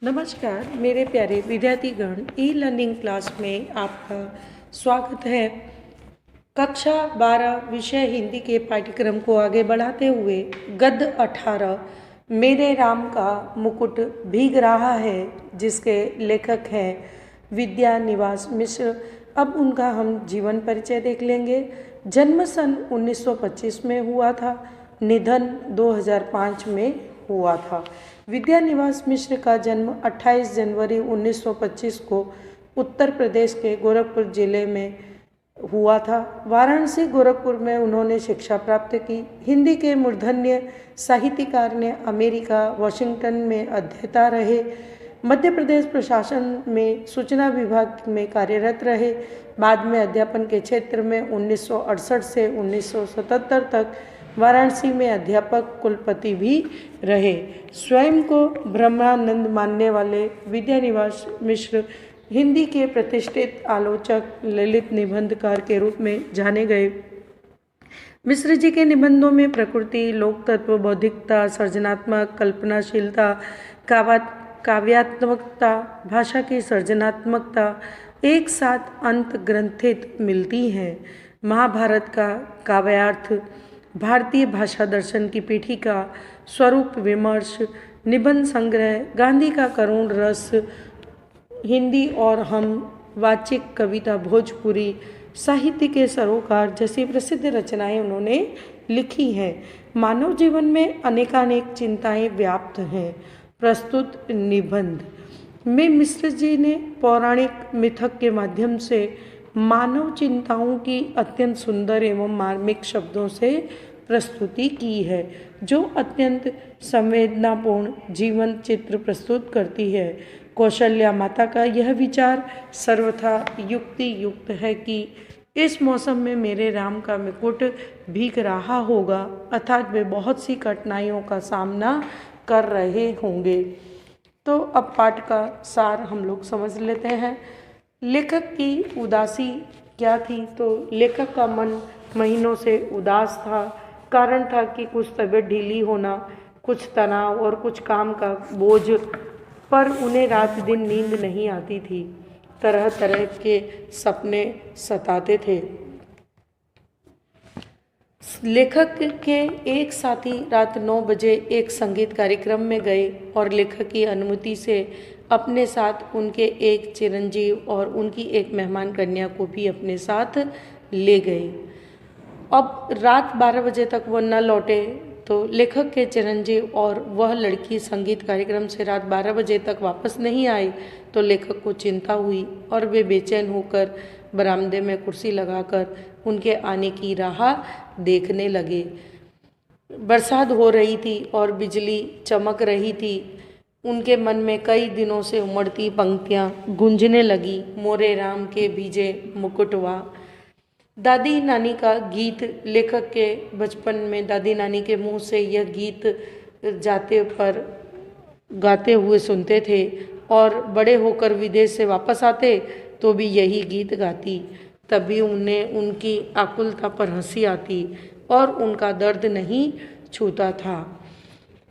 नमस्कार मेरे प्यारे विद्यार्थीगण, ई लर्निंग क्लास में आपका स्वागत है। कक्षा 12 विषय हिंदी के पाठ्यक्रम को आगे बढ़ाते हुए गद्य 18 मेरे राम का मुकुट भीग रहा है, जिसके लेखक हैं विद्या निवास मिश्र। अब उनका हम जीवन परिचय देख लेंगे। जन्म सन 1925 में हुआ था, निधन 2005 में हुआ था। विद्या निवास मिश्र का जन्म 28 जनवरी 1925 को उत्तर प्रदेश के गोरखपुर जिले में हुआ था। वाराणसी गोरखपुर में उन्होंने शिक्षा प्राप्त की। हिंदी के मूर्धन्य साहित्यकार ने अमेरिका वाशिंगटन में अध्येता रहे। मध्य प्रदेश प्रशासन में सूचना विभाग में कार्यरत रहे। बाद में अध्यापन के क्षेत्र में 1968 से 1977 तक वाराणसी में अध्यापक कुलपति भी रहे। स्वयं को ब्रह्मानंद मानने वाले विद्या निवास मिश्र हिंदी के प्रतिष्ठित आलोचक, ललित निबंधकार के रूप में जाने गए। मिश्र जी के निबंधों में प्रकृति, लोक तत्व, बौद्धिकता, सृजनात्मक कल्पनाशीलता, काव्यात्मकता, भाषा की सृजनात्मकता एक साथ अंत ग्रंथित मिलती हैं। महाभारत का काव्यार्थ, भारतीय भाषा दर्शन की पीठिका, स्वरूप विमर्श, निबंध संग्रह, गांधी का करुण रस, हिंदी और हम, वाचिक कविता, भोजपुरी साहित्य के सरोकार जैसी प्रसिद्ध रचनाएं उन्होंने लिखी हैं। मानव जीवन में अनेकानेक चिंताएं व्याप्त हैं। प्रस्तुत निबंध में मिश्र जी ने पौराणिक मिथक के माध्यम से मानव चिंताओं की अत्यंत सुंदर एवं मार्मिक शब्दों से प्रस्तुति की है, जो अत्यंत संवेदनापूर्ण जीवन चित्र प्रस्तुत करती है। कौशल्या माता का यह विचार सर्वथा युक्ति युक्त है कि इस मौसम में मेरे राम का मुकुट भीग रहा होगा, अर्थात वे बहुत सी कठिनाइयों का सामना कर रहे होंगे। तो अब पाठ का सार हम लोग समझ लेते हैं। लेखक की उदासी क्या थी? तो लेखक का मन महीनों से उदास था। कारण था कि कुछ तबीयत ढीली होना, कुछ तनाव और कुछ काम का बोझ, पर उन्हें रात दिन नींद नहीं आती थी। तरह तरह के सपने सताते थे। लेखक के एक साथी रात 9 बजे एक संगीत कार्यक्रम में गए और लेखक की अनुमति से अपने साथ उनके एक चिरंजीव और उनकी एक मेहमान कन्या को भी अपने साथ ले गए। अब रात 12 बजे तक वह न लौटे तो लेखक के चिरंजीव और वह लड़की संगीत कार्यक्रम से रात 12 बजे तक वापस नहीं आए तो लेखक को चिंता हुई और वे बेचैन होकर बरामदे में कुर्सी लगाकर उनके आने की राह देखने लगे। बरसात हो रही थी और बिजली चमक रही थी। उनके मन में कई दिनों से उमड़ती पंक्तियां गूंजने लगी। मोरे राम के भीजे मुकुटवा। दादी नानी का गीत, लेखक के बचपन में दादी नानी के मुंह से यह गीत जाते पर गाते हुए सुनते थे और बड़े होकर विदेश से वापस आते तो भी यही गीत गाती। तभी उन्हें उनकी आकुलता पर हंसी आती और उनका दर्द नहीं छूता था।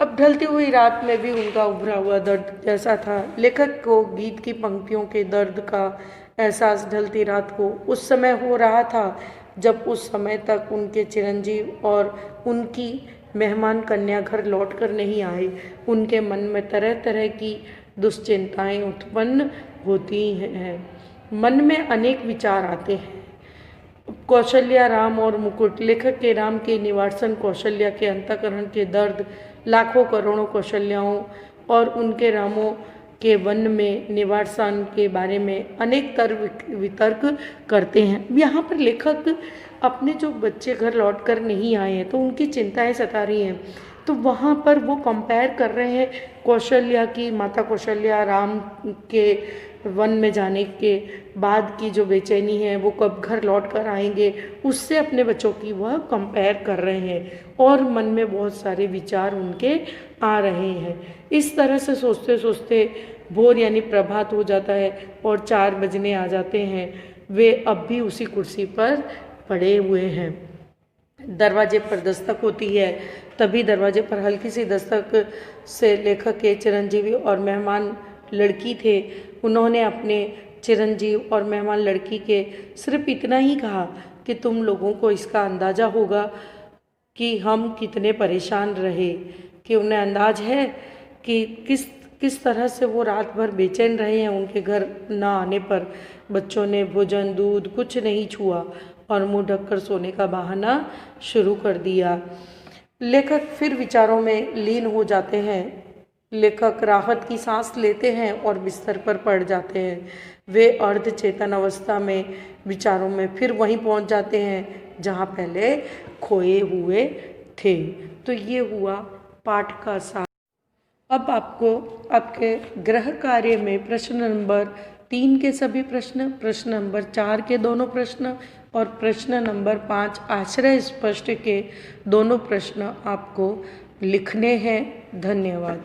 अब ढलती हुई रात में भी उनका उभरा हुआ दर्द जैसा था। लेखक को गीत की पंक्तियों के दर्द का एहसास ढलती रात को उस समय हो रहा था जब उस समय तक उनके चिरंजीव और उनकी मेहमान कन्या घर लौट कर नहीं आए। उनके मन में तरह तरह की दुश्चिंताएं उत्पन्न होती हैं। मन में अनेक विचार आते हैं। कौशल्या, राम और मुकुट। लेखक के राम के निवासन कौशल्या के अंतःकरण के दर्द, लाखों करोड़ों कौशल्याओं और उनके रामों के वन में निवासान के बारे में अनेक तर्क वितर्क करते हैं। यहाँ पर लेखक अपने जो बच्चे घर लौट कर नहीं आए हैं तो उनकी चिंताएं सता रही हैं, तो वहाँ पर वो कंपेयर कर रहे हैं कौशल्या की, माता कौशल्या राम के वन में जाने के बाद की जो बेचैनी है, वो कब घर लौट कर आएंगे, उससे अपने बच्चों की वह कंपेयर कर रहे हैं और मन में बहुत सारे विचार उनके आ रहे हैं। इस तरह से सोचते सोचते भोर यानी प्रभात हो जाता है और 4 बजने आ जाते हैं। वे अब भी उसी कुर्सी पर पड़े हुए हैं। दरवाजे पर दस्तक होती है। तभी दरवाजे पर हल्की सी दस्तक से लेखक के चिरंजीवी और मेहमान लड़की थे, उन्होंने अपने चिरंजीव और मेहमान लड़की के सिर्फ इतना ही कहा कि तुम लोगों को इसका अंदाज़ा होगा कि हम कितने परेशान रहे, कि उन्हें अंदाज है कि किस तरह से वो रात भर बेचैन रहे हैं। उनके घर ना आने पर बच्चों ने भोजन दूध कुछ नहीं छुआ और मुंह ढककर सोने का बहाना शुरू कर दिया। लेखक फिर विचारों में लीन हो जाते हैं। लेखक राहत की सांस लेते हैं और बिस्तर पर पड़ जाते हैं। वे अर्ध चेतन अवस्था में विचारों में फिर वहीं पहुंच जाते हैं जहां पहले खोए हुए थे। तो ये हुआ पाठ का सार। अब आपको आपके गृह कार्य में प्रश्न नंबर 3 के सभी प्रश्न, प्रश्न नंबर 4 के दोनों प्रश्न और प्रश्न नंबर 5 आश्रय स्पष्ट के दोनों प्रश्न आपको लिखने हैं। धन्यवाद।